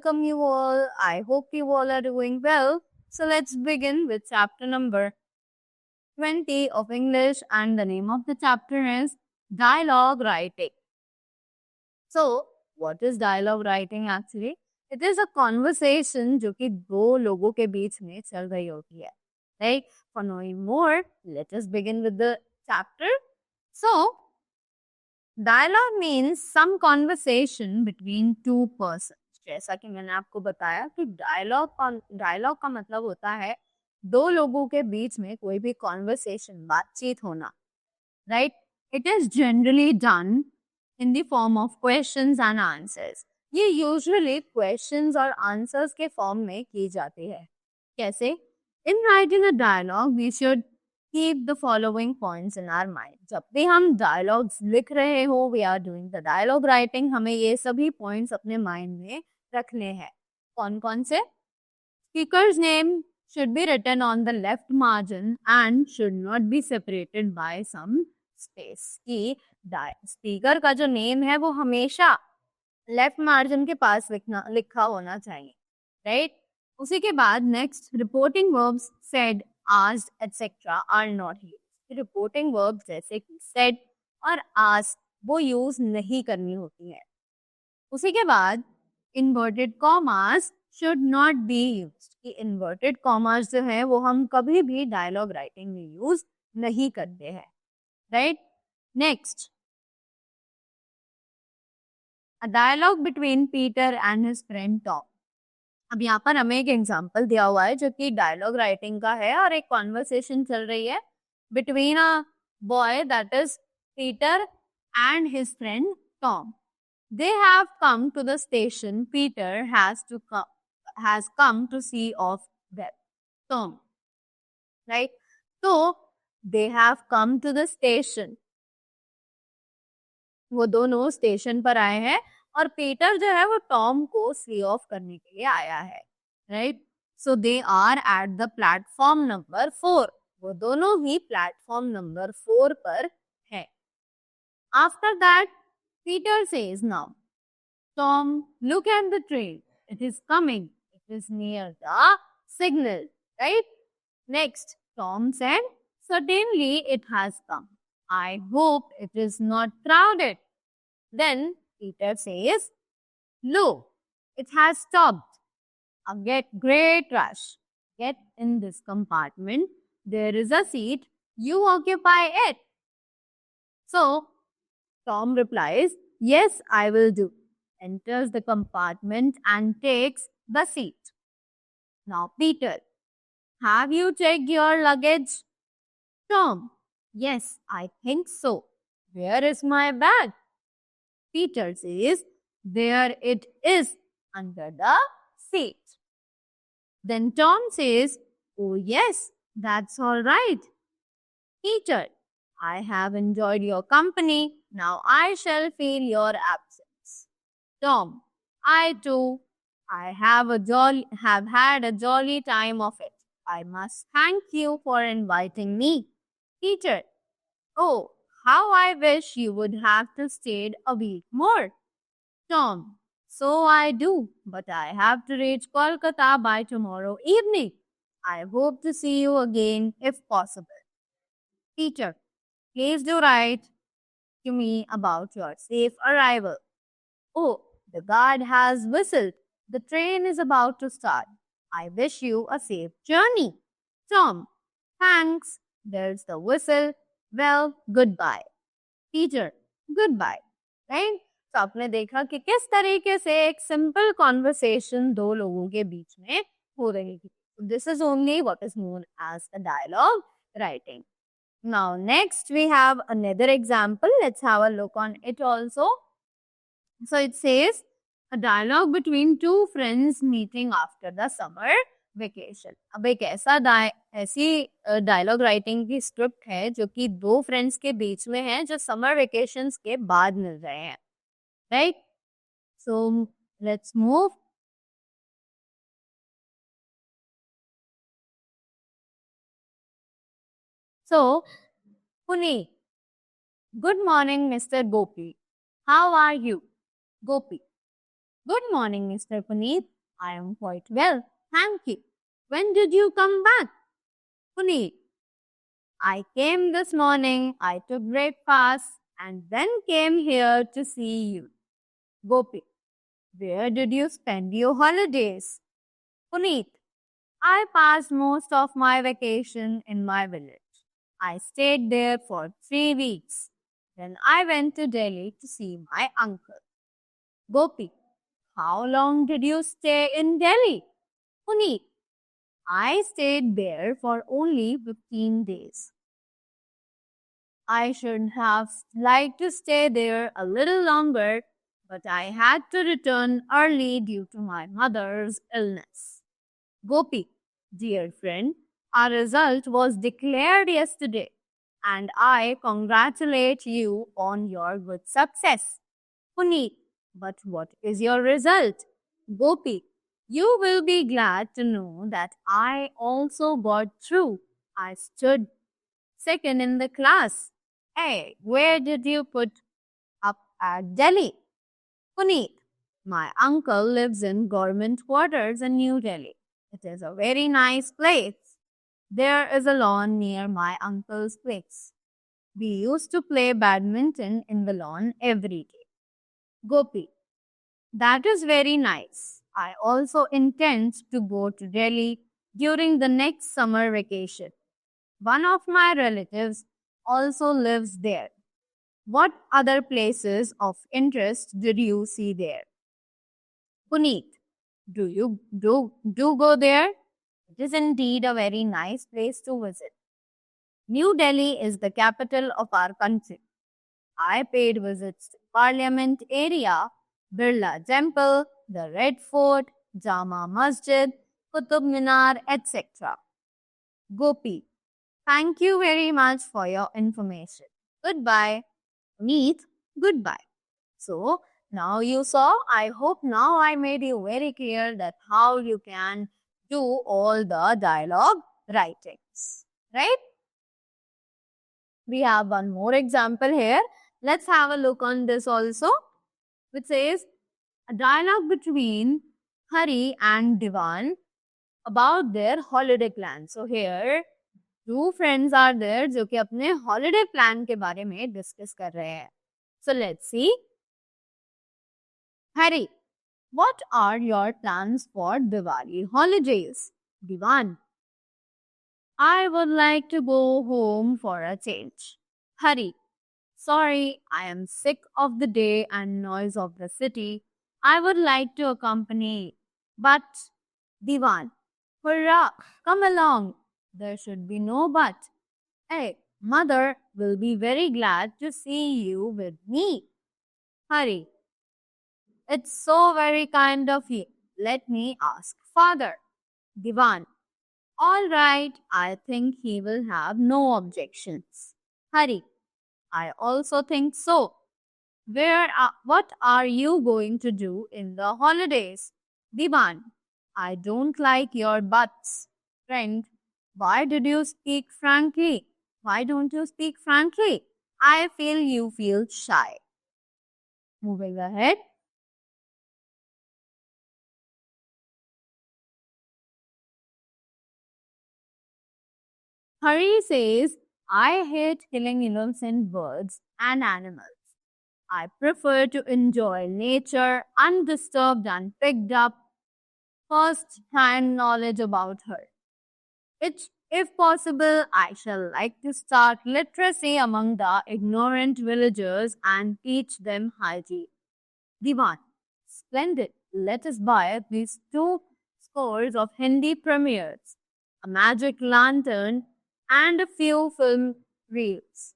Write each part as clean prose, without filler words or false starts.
welcome you all. I hope you all are doing well. So let's begin with chapter number 20 of English, and the name of the chapter is Dialogue Writing. So, what is dialogue writing actually? It is a conversation जो कि दो लोगों के बीच में चल रही होती है. Right? For knowing more, let us begin with the chapter. So, dialogue means some conversation between two persons. जैसा कि मैंने आपको बताया कि डायलॉग का मतलब होता है दो लोगों के बीच में कोई भी कॉन्वर्सेशन, बातचीत होना. Right? It is generally done in the form of questions and answers. ये यूजुअली क्वेश्चंस और आंसर्स के फॉर्म में की जाती है. कैसे? In writing a dialogue we should keep the following points in our mind. जब भी हम डायलॉग्स लिख रहे हो, we are doing the dialogue writing, हमें ये सभी पॉइंट्स अपने माइंड में रखने हैं. कौन कौन से? Speakers name should be written on the left margin and should not be separated by some space. कि स्पीकर का जो नेम है वो हमेशा लेफ्ट मार्जिन के पास लिखा होना चाहिए. राइट? उसी के बाद next, reporting verbs said, asked, etc. are not used. Reporting verbs जैसे कि said और asked वो यूज नहीं करनी होती है. उसी के बाद inverted commas should not be used. कि इन्वर्टेड कॉमास जो है वो हम कभी भी डायलॉग राइटिंग में यूज नहीं करते हैं. Right? Next, a dialogue between Peter and his friend Tom. अब यहाँ पर हमें एक एग्जांपल दिया हुआ है जो कि डायलॉग राइटिंग का है और एक कॉन्वर्सेशन चल रही है between a boy that is Peter and his friend Tom. They have come to the station. Peter has come to see off Tom. Right? So they have come to the station. वो दोनों station पर आए हैं और Peter जो है वो Tom को सी ऑफ करने के लिए आया है. Right? So they are at the platform number 4. वो दोनों ही प्लेटफॉर्म नंबर 4 पर है. After that Peter says, now, Tom, look at the train. It is coming. It is near the signal. Right? Next, Tom said, certainly it has come. I hope it is not crowded. Then Peter says, look, it has stopped. A great rush. Get in this compartment. There is a seat. You occupy it. So, Tom replies, yes, I will do. Enters the compartment and takes the seat. Now, Peter, have you checked your luggage? Tom, yes, I think so. Where is my bag? Peter says, there it is, under the seat. Then Tom says, oh yes, that's all right. Peter, I have enjoyed your company. Now I shall feel your absence. Tom, I too. I have had a jolly time of it. I must thank you for inviting me. Peter, oh, how I wish you would have stayed a week more. Tom, so I do, but I have to reach Kolkata by tomorrow evening. I hope to see you again if possible. Peter, please do write to me about your safe arrival. Oh, the guard has whistled. The train is about to start. I wish you a safe journey. Tom, thanks. There's the whistle. Well, goodbye. Peter, goodbye. Right? तो आपने देखा कि किस तरीके से एक simple conversation दो लोगों के बीच में हो रही थी. This is only what is known as the dialogue writing. Now, next we have another example. Let's have a look on it also. So, it says, a dialogue between two friends meeting after the summer vacation. अब एक ऐसी dialogue writing की script है जो कि दो friends के बीच में है जो समर वेकेशंस के बाद मिल रहे हैं. Right? So let's move. So, Puneet, good morning, Mr. Gopi. How are you? Gopi, good morning, Mr. Puneet. I am quite well, thank you. When did you come back? Puneet, I came this morning, I took breakfast, and then came here to see you. Gopi, where did you spend your holidays? Puneet, I passed most of my vacation in my village. I stayed there for 3 weeks. Then I went to Delhi to see my uncle. Gopi, how long did you stay in Delhi? Puneet, I stayed there for only 15 days. I should have liked to stay there a little longer, but I had to return early due to my mother's illness. Gopi, dear friend, our result was declared yesterday, and I congratulate you on your good success. Puneet, but what is your result? Gopi, you will be glad to know that I also got through. I stood second in the class. Hey, where did you put up at Delhi? Puneet, my uncle lives in government quarters in New Delhi. It is a very nice place. There is a lawn near my uncle's place. We used to play badminton in the lawn every day. Gopi, that is very nice. I also intend to go to Delhi during the next summer vacation. One of my relatives also lives there. What other places of interest did you see there? Puneet, do go there? It is indeed a very nice place to visit. New Delhi is the capital of our country. I paid visits to Parliament area, Birla Temple, the Red Fort, Jama Masjid, Qutub Minar, etc. Gopi, thank you very much for your information. Goodbye. Meet, goodbye. So, now you saw, I hope now I made you very clear that how you can do all the dialogue writings, right? We have one more example here. Let's have a look on this also, which says a dialogue between Hari and Divan about their holiday plan. So here, two friends are there जो कि अपने holiday plan के बारे में discuss कर रहे हैं. So let's see. Hari, what are your plans for Diwali holidays? Divan, I would like to go home for a change. Hari, sorry, I am sick of the day and noise of the city. I would like to accompany, but Divan, hurrah, come along. There should be no but. Hey, mother will be very glad to see you with me. Hari, it's so very kind of you. Let me ask father. Divan, all right, I think he will have no objections. Hari, I also think so. What are you going to do in the holidays? Divan, I don't like your buts. Friend, why did you speak frankly? Why don't you speak frankly? I feel you feel shy. Moving ahead. Hari says, I hate killing innocent birds and animals. I prefer to enjoy nature undisturbed and picked up first-hand knowledge about her. If possible, I shall like to start literacy among the ignorant villagers and teach them hygiene. Divan, splendid. Let us buy these 2 scores of Hindi premieres, a magic lantern, and a few film reels.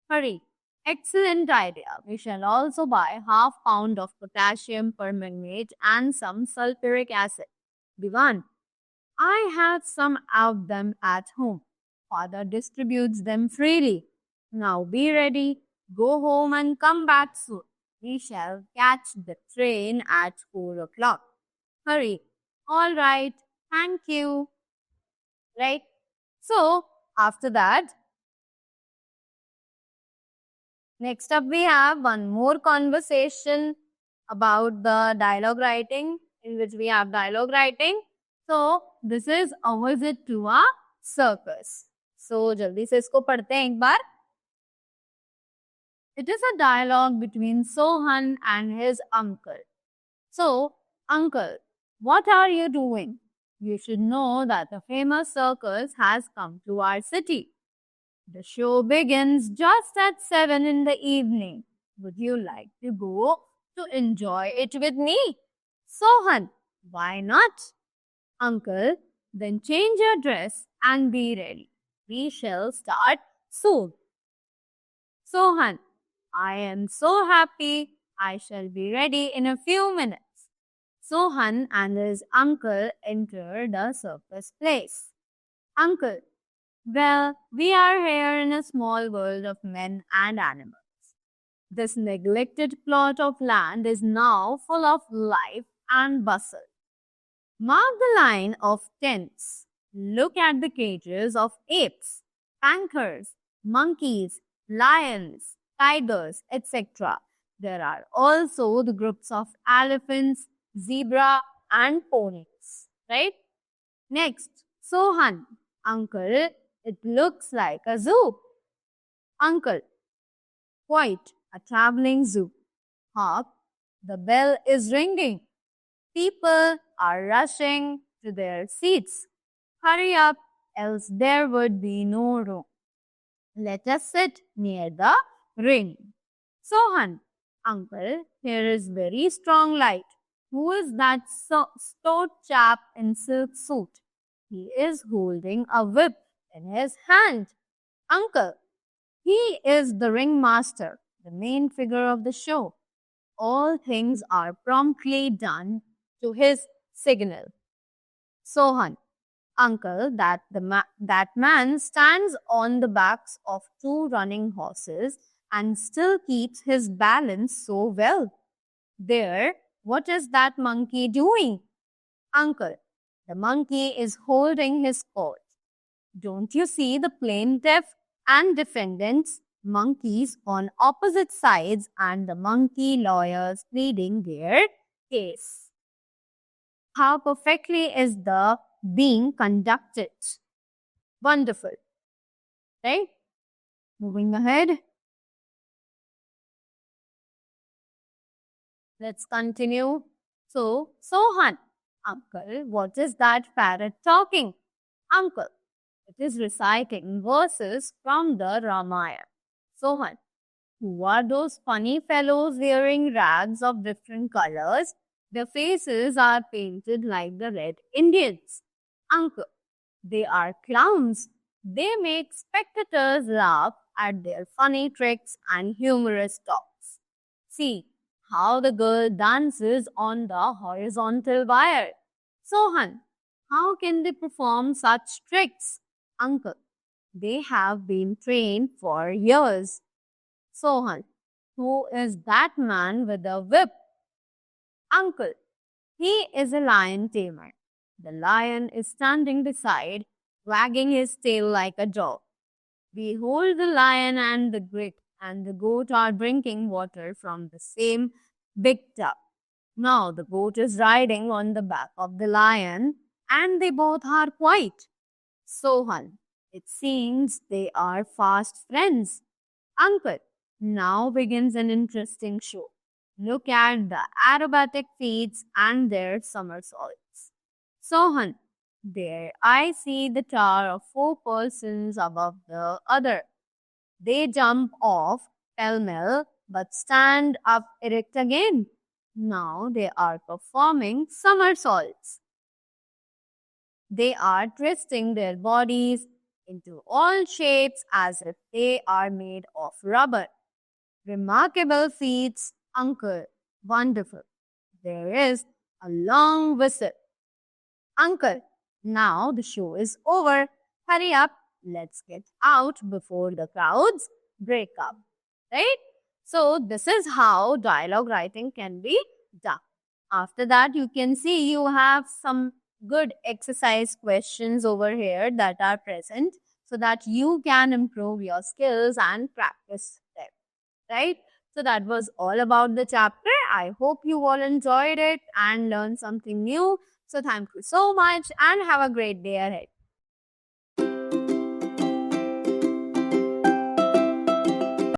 Hurry. Excellent idea. We shall also buy ½ pound of potassium permanganate and some sulfuric acid. Divan, I have some of them at home. Father distributes them freely. Now be ready. Go home and come back soon. We shall catch the train at 4 o'clock. Hurry. All right. Thank you. Right? So, after that, next up we have one more conversation about the dialogue writing. in which we have dialogue writing. So this is a visit to a circus. So जल्दी से इसको पढ़ते हैं एक बार. It is a dialogue between Sohan and his uncle. So, uncle, what are you doing? You should know that a famous circus has come to our city. The show begins just at 7 in the evening. Would you like to go to enjoy it with me? Sohan, why not? Uncle, then change your dress and be ready. We shall start soon. Sohan, I am so happy. I shall be ready in a few minutes. Sohan and his uncle enter the circus place. Uncle, well, we are here in a small world of men and animals. This neglected plot of land is now full of life and bustle. Mark the line of tents. Look at the cages of apes, panthers, monkeys, lions, tigers, etc. There are also the groups of elephants, zebra, and ponies. Right? Next, Sohan. Uncle, it looks like a zoo. Uncle, quite a traveling zoo. Hark, the bell is ringing. People are rushing to their seats. Hurry up, else there would be no room. Let us sit near the ring. Sohan, uncle, here is very strong light. Who is that stout chap in silk suit? He is holding a whip in his hand. Uncle, he is the ringmaster, the main figure of the show. All things are promptly done to his signal. Sohan, uncle, that man stands on the backs of two running horses and still keeps his balance so well. There, what is that monkey doing? Uncle, the monkey is holding his coat. Don't you see the plaintiff and defendants, monkeys on opposite sides, and the monkey lawyers pleading their case? How perfectly is the being conducted? Wonderful. Right? Moving ahead. Let's continue. So, Sohan, uncle, what is that parrot talking? Uncle, it is reciting verses from the Ramayana. Sohan, who are those funny fellows wearing rags of different colors? Their faces are painted like the Red Indians. Uncle, they are clowns. They make spectators laugh at their funny tricks and humorous talks. See how the girl dances on the horizontal wire. Sohan, how can they perform such tricks? Uncle, they have been trained for years. Sohan, who is that man with a whip? Uncle, he is a lion tamer. The lion is standing beside, wagging his tail like a dog. Behold, the lion and the goat are drinking water from the same big tub. Now the goat is riding on the back of the lion, and they both are quiet. Sohan, it seems they are fast friends. Uncle, now begins an interesting show. Look at the aerobatic feats and their somersaults. Sohan, there I see the tower of 4 persons above the other. They jump off pell-mell but stand up erect again. Now they are performing somersaults. They are twisting their bodies into all shapes as if they are made of rubber. Remarkable feats, uncle. Wonderful. There is a long whistle. Uncle, now the show is over. Hurry up. Let's get out before the crowds break up. Right? So, this is how dialogue writing can be done. After that, you can see you have some good exercise questions over here that are present so that you can improve your skills and practice them. Right? So, that was all about the chapter. I hope you all enjoyed it and learned something new. So thank you so much and have a great day ahead.